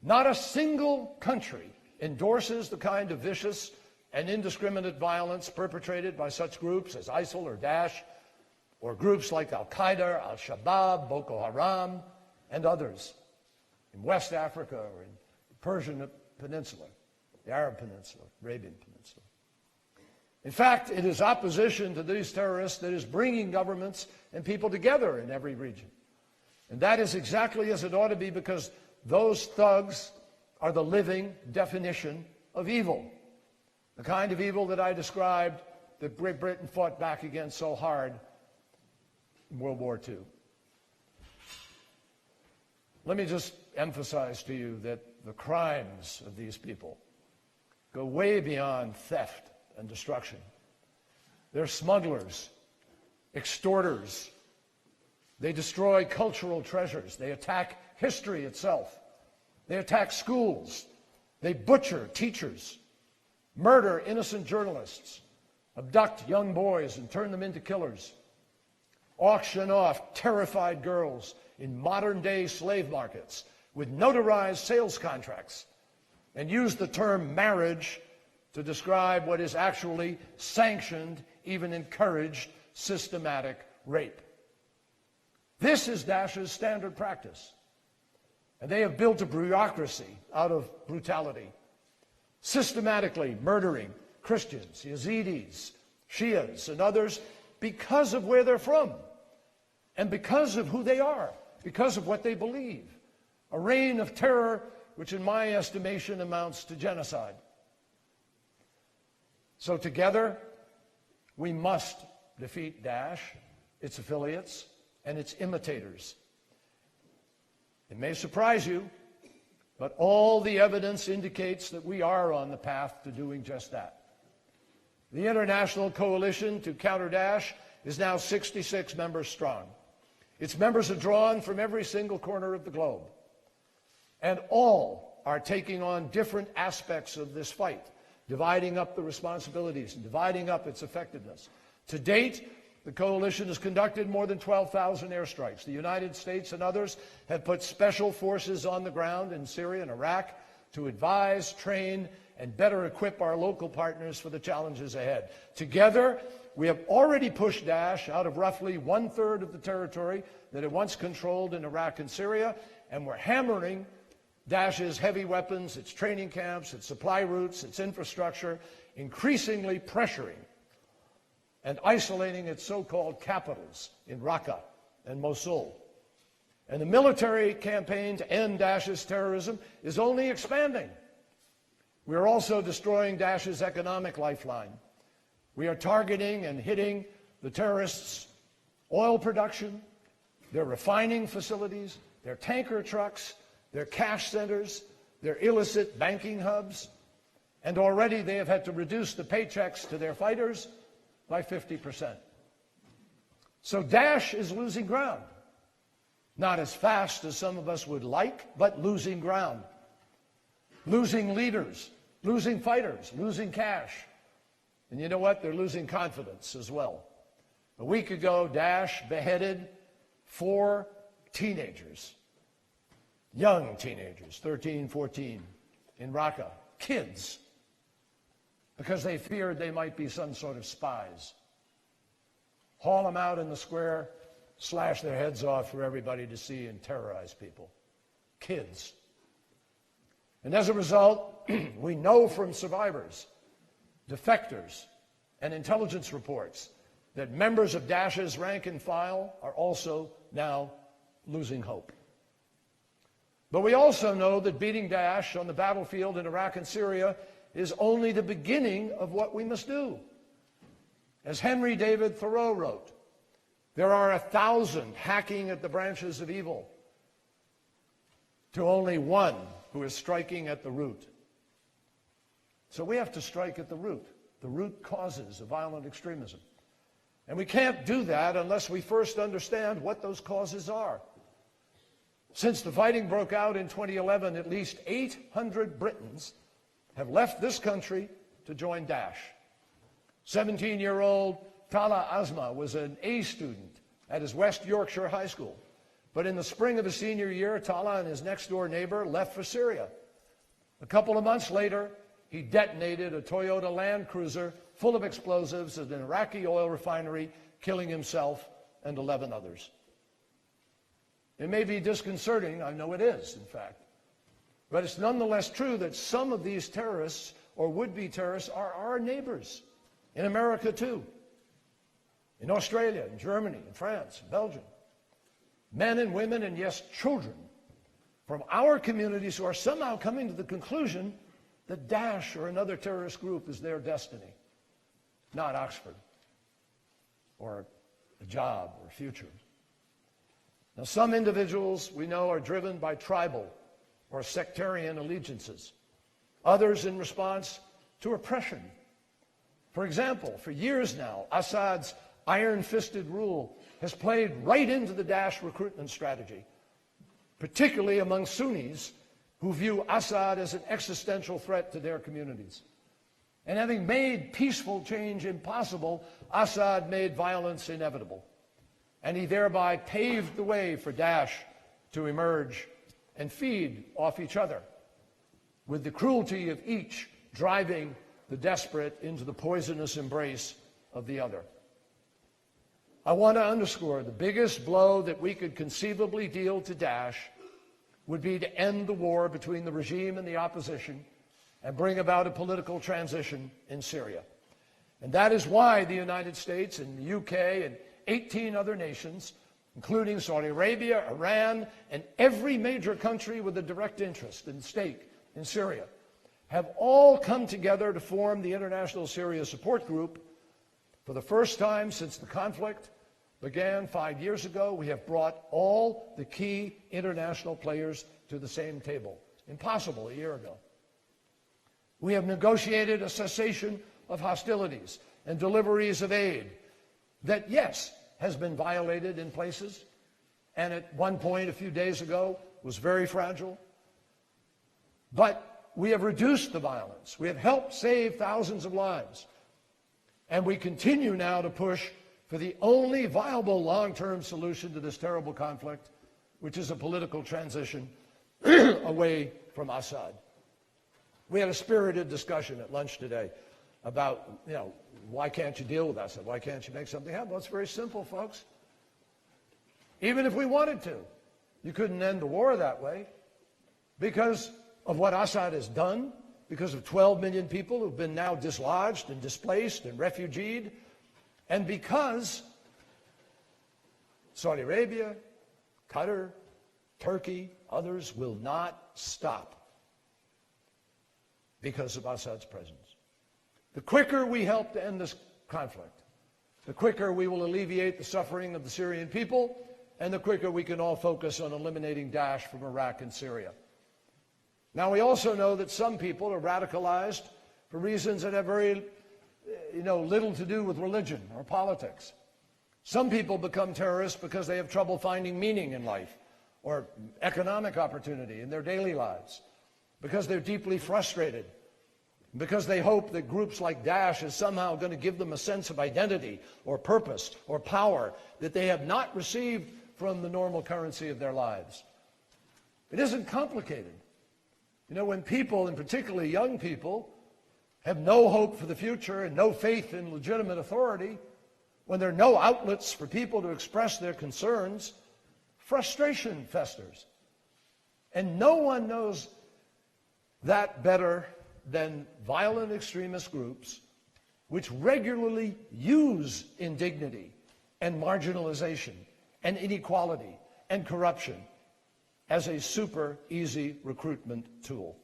Not a single country endorses the kind of vicious and indiscriminate violence perpetrated by such groups as ISIL or Daesh, or groups like Al-Qaeda, Al-Shabaab, Boko Haram, and others in West Africa or in the Persian Peninsula, the Arab Peninsula, Arabian Peninsula. In fact, it is opposition to these terrorists that is bringing governments and people together in every region. And that is exactly as it ought to be, because those thugs are the living definition of evil. The kind of evil that I described that Great Britain fought back against so hard in World War II. Let me just emphasize to you that the crimes of these people go way beyond theft and destruction. They're smugglers, extorters. They destroy cultural treasures. They attack history itself. They attack schools. They butcher teachers, murder innocent journalists, abduct young boys and turn them into killers, auction off terrified girls in modern-day slave markets with notarized sales contracts, and use the term marriage to describe what is actually sanctioned, even encouraged, systematic rape. This is Daesh's standard practice. And they have built a bureaucracy out of brutality, systematically murdering Christians, Yazidis, Shias, and others because of where they're from and because of who they are, because of what they believe. A reign of terror which in my estimation amounts to genocide. So together, we must defeat Daesh, its affiliates, and its imitators. It may surprise you, but all the evidence indicates that we are on the path to doing just that. The international coalition to counter Daesh is now 66 members strong. Its members are drawn from every single corner of the globe. And all are taking on different aspects of this fight, dividing up the responsibilities and dividing up its effectiveness. To date, the coalition has conducted more than 12,000 airstrikes. The United States and others have put special forces on the ground in Syria and Iraq to advise, train, and better equip our local partners for the challenges ahead. Together, we have already pushed Daesh out of roughly 1/3 of the territory that it once controlled in Iraq and Syria, and we're hammering Daesh's heavy weapons, its training camps, its supply routes, its infrastructure, increasingly pressuring and isolating its so-called capitals in Raqqa and Mosul. And the military campaign to end Daesh's terrorism is only expanding. We are also destroying Daesh's economic lifeline. We are targeting and hitting the terrorists' oil production, their refining facilities, their tanker trucks, their cash centers, their illicit banking hubs, and already they have had to reduce the paychecks to their fighters by 50%. So Daesh is losing ground. Not as fast as some of us would like, but losing ground. Losing leaders, losing fighters, losing cash. And you know what? They're losing confidence as well. A week ago, Daesh beheaded 4 teenagers, young teenagers, 13, 14, in Raqqa, kids, because they feared they might be some sort of spies. Haul them out in the square, slash their heads off for everybody to see, and terrorize people. Kids. And as a result, we know from survivors, defectors, and intelligence reports that members of Daesh's rank and file are also now losing hope. But we also know that beating Daesh on the battlefield in Iraq and Syria is only the beginning of what we must do. As Henry David Thoreau wrote, there are 1,000 hacking at the branches of evil to only one who is striking at the root. So we have to strike at the root causes of violent extremism. And we can't do that unless we first understand what those causes are. Since the fighting broke out in 2011, at least 800 Britons have left this country to join Daesh. 17-year-old Tala Asma was an A student at his West Yorkshire high school. But in the spring of his senior year, Tallah and his next-door neighbor left for Syria. A couple of months later, he detonated a Toyota Land Cruiser full of explosives at an Iraqi oil refinery, killing himself and 11 others. It may be disconcerting, I know it is, in fact, but it's nonetheless true that some of these terrorists or would-be terrorists are our neighbors, in America too, in Australia, in Germany, in France, in Belgium. Men and women, and yes, children, from our communities who are somehow coming to the conclusion that Daesh or another terrorist group is their destiny, not Oxford or a job or future. Now, some individuals we know are driven by tribal or sectarian allegiances, others in response to oppression. For example, for years now, Assad's iron-fisted rule has played right into the Daesh recruitment strategy, particularly among Sunnis who view Assad as an existential threat to their communities. And having made peaceful change impossible, Assad made violence inevitable. And he thereby paved the way for Daesh to emerge and feed off each other, with the cruelty of each driving the desperate into the poisonous embrace of the other. I want to underscore the biggest blow that we could conceivably deal to Daesh would be to end the war between the regime and the opposition and bring about a political transition in Syria. And that is why the United States and the UK and 18 other nations, including Saudi Arabia, Iran, and every major country with a direct interest and stake in Syria, have all come together to form the International Syria Support Group. For the first time since the conflict began 5 years ago, we have brought all the key international players to the same table. Impossible a year ago. We have negotiated a cessation of hostilities and deliveries of aid that, yes, has been violated in places, and at one point a few days ago was very fragile. But we have reduced the violence. We have helped save thousands of lives. And we continue now to push for the only viable long-term solution to this terrible conflict, which is a political transition away from Assad. We had a spirited discussion at lunch today about, why can't you deal with Assad? Why can't you make something happen? Well, it's very simple, folks. Even if we wanted to, you couldn't end the war that way because of what Assad has done, because of 12 million people who've been now dislodged and displaced and refugeed, and because Saudi Arabia, Qatar, Turkey, others will not stop because of Assad's presence. The quicker we help to end this conflict, the quicker we will alleviate the suffering of the Syrian people, and the quicker we can all focus on eliminating Daesh from Iraq and Syria. Now, we also know that some people are radicalized for reasons that have very, little to do with religion or politics. Some people become terrorists because they have trouble finding meaning in life or economic opportunity in their daily lives, because they're deeply frustrated, because they hope that groups like Daesh is somehow going to give them a sense of identity or purpose or power that they have not received from the normal currency of their lives. It isn't complicated. When people, and particularly young people, have no hope for the future and no faith in legitimate authority, when there are no outlets for people to express their concerns, frustration festers. And no one knows that better than violent extremist groups which regularly use indignity and marginalization and inequality and corruption as a super easy recruitment tool.